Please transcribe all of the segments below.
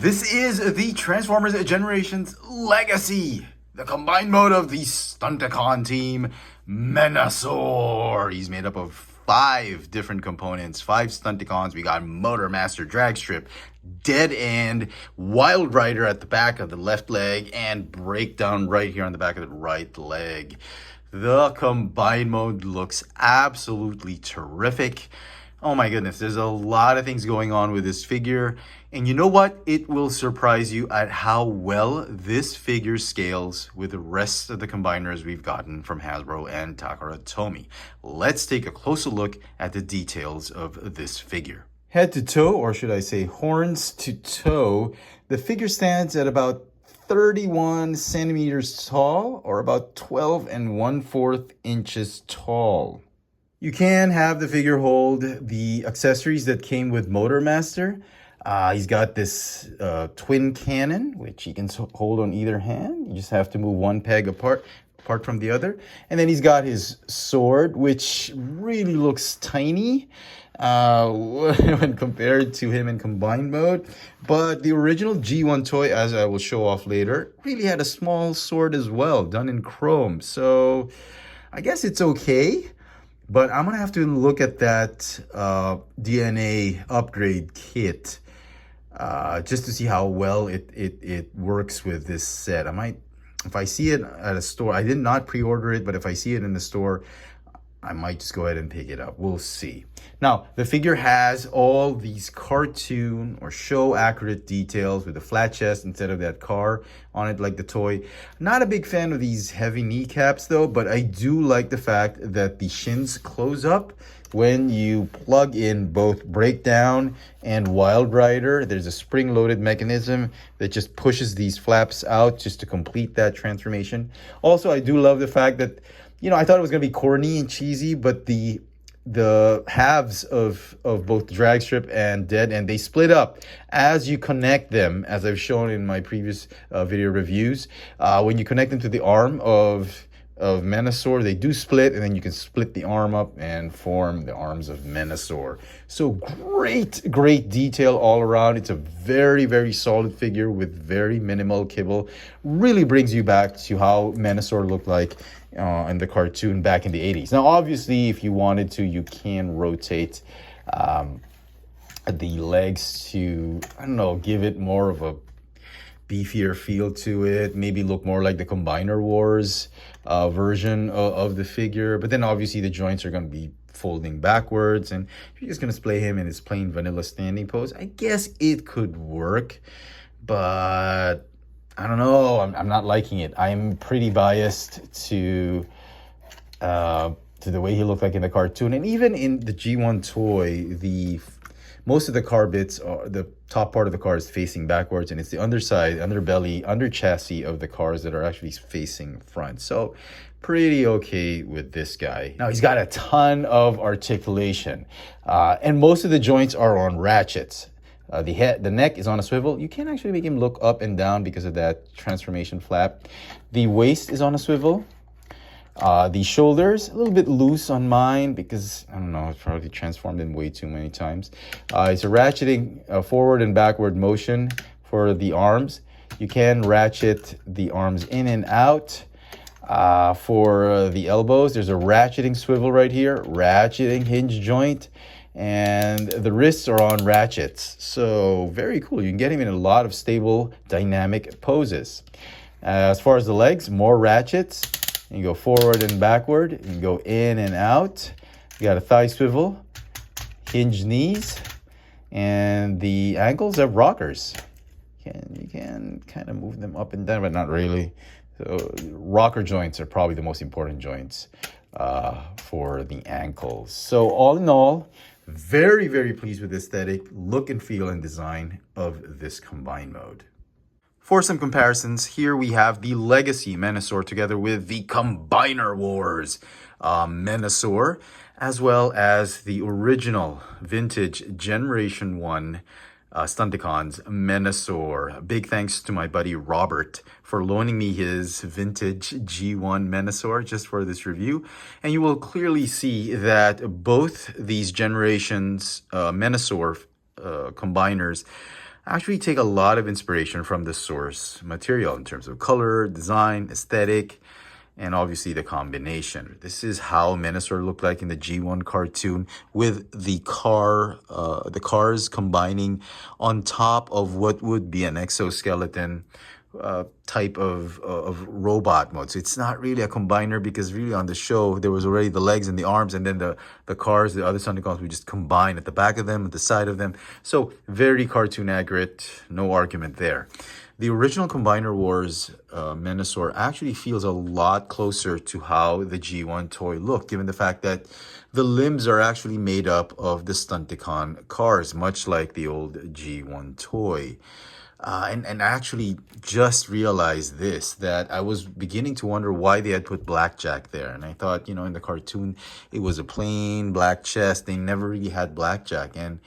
This is the Transformers Generations Legacy, the combined mode of the Stunticon team, Menasor. He's made up of 5 different components, 5 Stunticons. We got Motor Master, Dragstrip, Dead End, Wild Rider at the back of the left leg, and Breakdown right here on the back of the right leg. The combined mode looks absolutely terrific. Oh my goodness, there's a lot of things going on with this figure. And you know what? It will surprise you at how well this figure scales with the rest of the combiners we've gotten from Hasbro and Takara Tomy. Let's take a closer look at the details of this figure. Head to toe, or should I say horns to toe, the figure stands at about 31 centimeters tall, or about 12 1/4 inches tall. You can have the figure hold the accessories that came with Motor Master. He's got this twin cannon, which he can hold on either hand. You just have to move one peg apart from the other. And then he's got his sword, which really looks tiny when compared to him in combined mode. But the original G1 toy, as I will show off later, really had a small sword as well, done in chrome. So I guess it's okay. But I'm going to have to look at that DNA upgrade kit just to see how well it works with this set. I might, if I see it at a store, I did not pre-order it, but if I see it in the store, I might just go ahead and pick it up. We'll see. Now, the figure has all these cartoon or show accurate details with a flat chest instead of that car on it like the toy. Not a big fan of these heavy kneecaps though, but I do like the fact that the shins close up when you plug in both Breakdown and Wild Rider. There's a spring-loaded mechanism that just pushes these flaps out just to complete that transformation. Also, I do love the fact that, you know, I thought it was going to be corny and cheesy, but the halves of both Dragstrip and Dead End, they split up as you connect them, as I've shown in my previous video reviews. When you connect them to the arm of Menasor, they do split, and then you can split the arm up and form the arms of Menasor. So great detail all around. It's a very solid figure with very minimal kibble. Really brings you back to how Menasor looked like in the cartoon back in the 80s. Now, obviously, if you wanted to, you can rotate the legs to, I don't know, give it more of a beefier feel to it, maybe look more like the Combiner Wars version of the figure. But then obviously the joints are going to be folding backwards, and if you're just going to display him in his plain vanilla standing pose, I guess it could work, but I don't know. I'm not liking it. I'm pretty biased to the way he looked like in the cartoon, and even in the G1 toy, most of the car bits, the top part of the car is facing backwards, and it's the underside, underbelly, under chassis of the cars that are actually facing front. So pretty okay with this guy. Now, he's got a ton of articulation, and most of the joints are on ratchets. The neck is on a swivel. You can actually make him look up and down because of that transformation flap. The waist is on a swivel. The shoulders, a little bit loose on mine because, I don't know, it's probably transformed in way too many times. It's a ratcheting forward and backward motion for the arms. You can ratchet the arms in and out. For the elbows, there's a ratcheting swivel right here, ratcheting hinge joint, and the wrists are on ratchets. So very cool. You can get him in a lot of stable, dynamic poses. As far as the legs, more ratchets. You go forward and backward. You can go in and out. You got a thigh swivel, hinge knees, and the ankles have rockers. You can kind of move them up and down, but not really. So rocker joints are probably the most important joints for the ankles. So all in all, very pleased with the aesthetic, look and feel and design of this combined mode. For some comparisons, here we have the Legacy Menasor together with the Combiner Wars Menasor, as well as the original vintage Generation 1 Stunticons Menasor. Big thanks to my buddy Robert for loaning me his vintage G1 Menasor just for this review. And you will clearly see that both these generations Menasor combiners actually take a lot of inspiration from the source material in terms of color, design, aesthetic, and obviously the combination. This is how Menasor looked like in the G1 cartoon, with the cars combining on top of what would be an exoskeleton type of robot mode. So it's not really a combiner, because really on the show there was already the legs and the arms, and then the cars, the other Stunticons, we just combine at the back of them, at the side of them. So very cartoon accurate, no argument there. The original Combiner Wars Menasor actually feels a lot closer to how the G1 toy looked, given the fact that the limbs are actually made up of the Stunticon cars, much like the old G1 toy. And I actually just realized this, that I was beginning to wonder why they had put Blackjack there. And I thought, in the cartoon, it was a plain black chest. They never really had Blackjack. And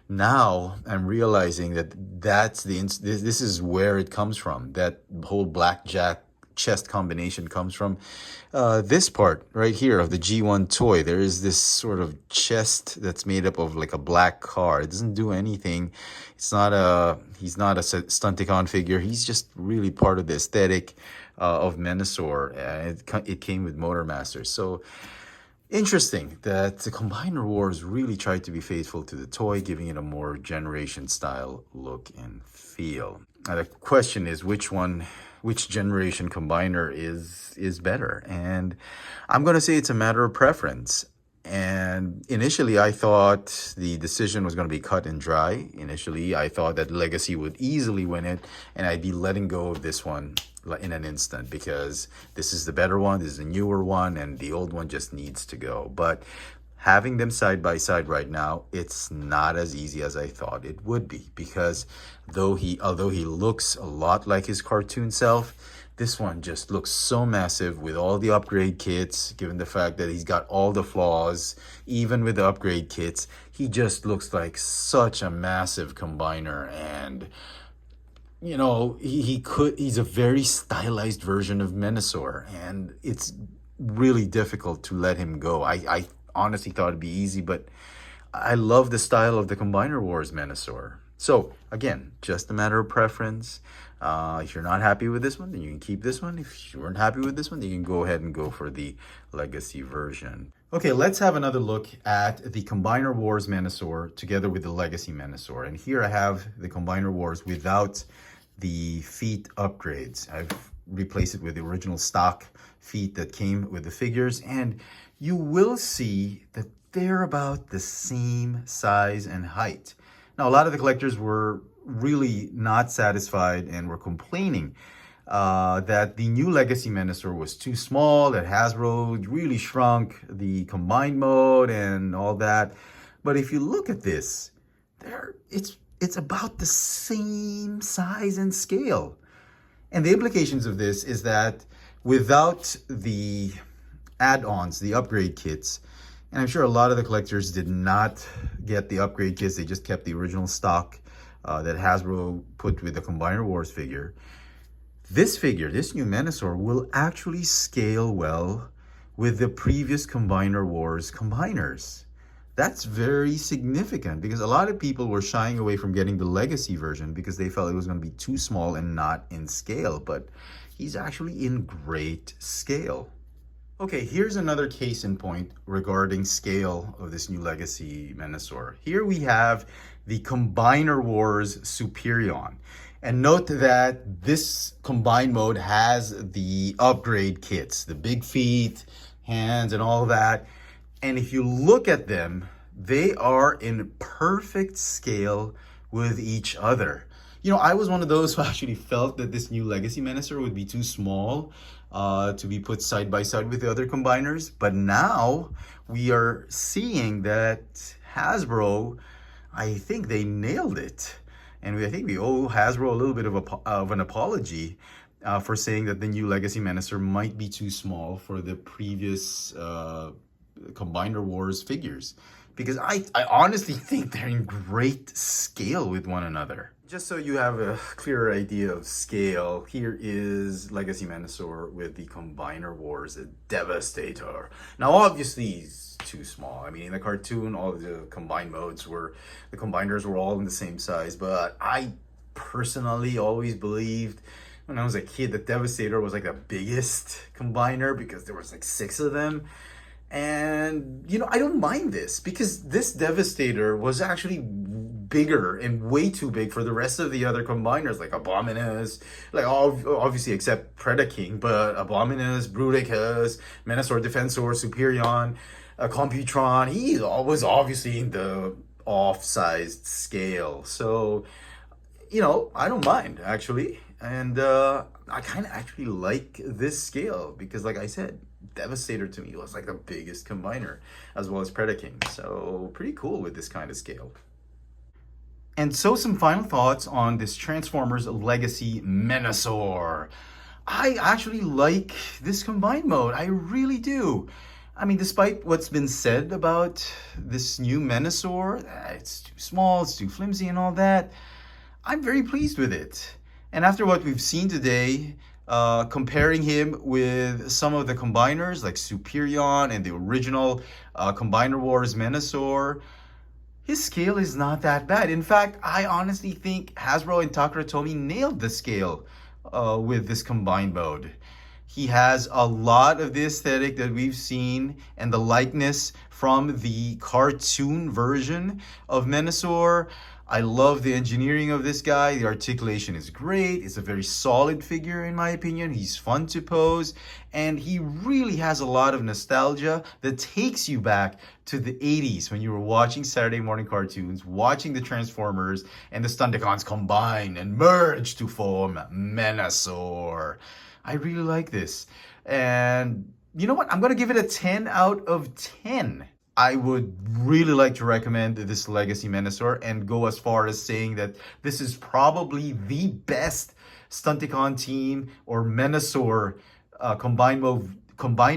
now I'm realizing that this is where it comes from. That whole Blackjack chest combination comes from this part right here of the G1 toy. There is this sort of chest that's made up of like a black car. It doesn't do anything. He's not a Stunticon figure. He's just really part of the aesthetic of Menasor. It came with Motor Masters. So interesting that the Combiner Wars really tried to be faithful to the toy, giving it a more generation style look and feel. Now the question is, which generation combiner is better? And I'm going to say it's a matter of preference. And initially I thought the decision was going to be cut and dry. Initially I thought that Legacy would easily win it, and I'd be letting go of this one in an instant, because this is the better one, this is the newer one, and the old one just needs to go. But having them side by side right now, it's not as easy as I thought it would be, because although he looks a lot like his cartoon self, this one just looks so massive with all the upgrade kits, given the fact that he's got all the flaws. Even with the upgrade kits, he just looks like such a massive combiner. And he's a very stylized version of Menasor, and it's really difficult to let him go. I honestly thought it'd be easy, but I love the style of the Combiner Wars Menasor. So again, just a matter of preference. If you're not happy with this one, then you can keep this one. If you weren't happy with this one, then you can go ahead and go for the Legacy version. Okay, let's have another look at the Combiner Wars Menasor together with the Legacy Menasor. And here I have the Combiner Wars without the feet upgrades. I've replaced it with the original stock feet that came with the figures, and you will see that they're about the same size and height. Now, a lot of the collectors were really not satisfied and were complaining that the new Legacy Menasor was too small, that Hasbro really shrunk the combined mode and all that. But if you look at this, it's about the same size and scale. And the implications of this is that without the add-ons, the upgrade kits, and I'm sure a lot of the collectors did not get the upgrade kits, they just kept the original stock that Hasbro put with the Combiner Wars figure. This figure, this new Menasor, will actually scale well with the previous Combiner Wars combiners. That's very significant, because a lot of people were shying away from getting the Legacy version because they felt it was going to be too small and not in scale, but he's actually in great scale. Okay, here's another case in point regarding scale of this new Legacy Menasor. Here we have the Combiner Wars Superion. And note that this combined mode has the upgrade kits, the big feet, hands, and all that. And if you look at them, they are in perfect scale with each other. I was one of those who actually felt that this new Legacy Menasor would be too small to be put side by side with the other combiners. But now we are seeing that Hasbro, I think they nailed it. And I think we owe Hasbro a little bit of an apology for saying that the new Legacy Menasor might be too small for the previous Combiner Wars figures. Because I honestly think they're in great scale with one another. Just so you have a clearer idea of scale, here is Legacy Menasor with the Combiner Wars Devastator. Now, obviously, he's too small. I mean, in the cartoon, all of the combined modes the combiners were all in the same size, but I personally always believed when I was a kid that Devastator was like the biggest combiner because there was like 6 of them. And, you know, I don't mind this because this Devastator was actually bigger and way too big for the rest of the other combiners, like Abominus, like obviously except Predaking, but Abominus, Bruticus, Menasor Defensor, Superion, Computron. He was obviously in the off-sized scale. So, you know, I don't mind actually. And I kind of actually like this scale because, like I said, Devastator to me was like the biggest combiner, as well as Predaking. So pretty cool with this kind of scale. And so some final thoughts on this Transformers Legacy Menasor. I actually like this combined mode. I really do. I mean, despite what's been said about this new Menasor, it's too small, it's too flimsy and all that, I'm very pleased with it. And after what we've seen today, comparing him with some of the combiners like Superion and the original Combiner Wars Menasor, his scale is not that bad. In fact, I honestly think Hasbro and Takara Tomy nailed the scale with this combined mode. He has a lot of the aesthetic that we've seen and the likeness from the cartoon version of Menasor. I love the engineering of this guy. The articulation is great. It's a very solid figure in my opinion. He's fun to pose. And he really has a lot of nostalgia that takes you back to the 80s when you were watching Saturday morning cartoons, watching the Transformers and the Stunticons combine and merge to form Menasor. I really like this. And you know what? I'm going to give it a 10 out of 10. I would really like to recommend this Legacy Menasor and go as far as saying that this is probably the best Stunticon team or Menasor combined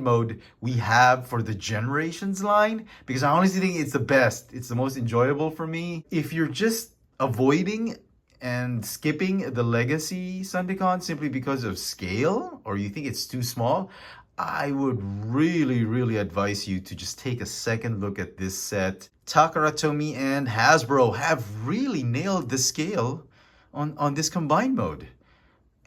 mode we have for the Generations line, because I honestly think it's the best. It's the most enjoyable for me. If you're just avoiding and skipping the Legacy Stunticon simply because of scale, or you think it's too small, I would really advise you to just take a second look at this set. Takara Tomy and Hasbro have really nailed the scale on this combined mode.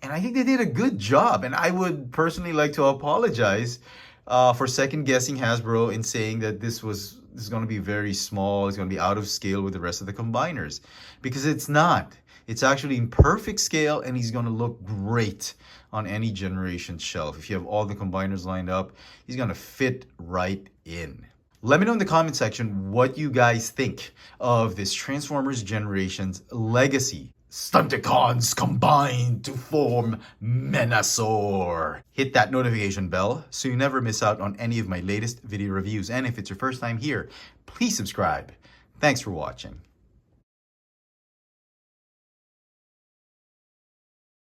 And I think they did a good job. And I would personally like to apologize for second guessing Hasbro in saying that this is going to be very small, it's going to be out of scale with the rest of the combiners. Because it's not. It's actually in perfect scale and he's going to look great on any generation shelf. If you have all the combiners lined up, he's going to fit right in. Let me know in the comment section what you guys think of this Transformers Generations Legacy Stunticons combined to form Menasor. Hit that notification bell so you never miss out on any of my latest video reviews. And if it's your first time here, please subscribe. Thanks for watching.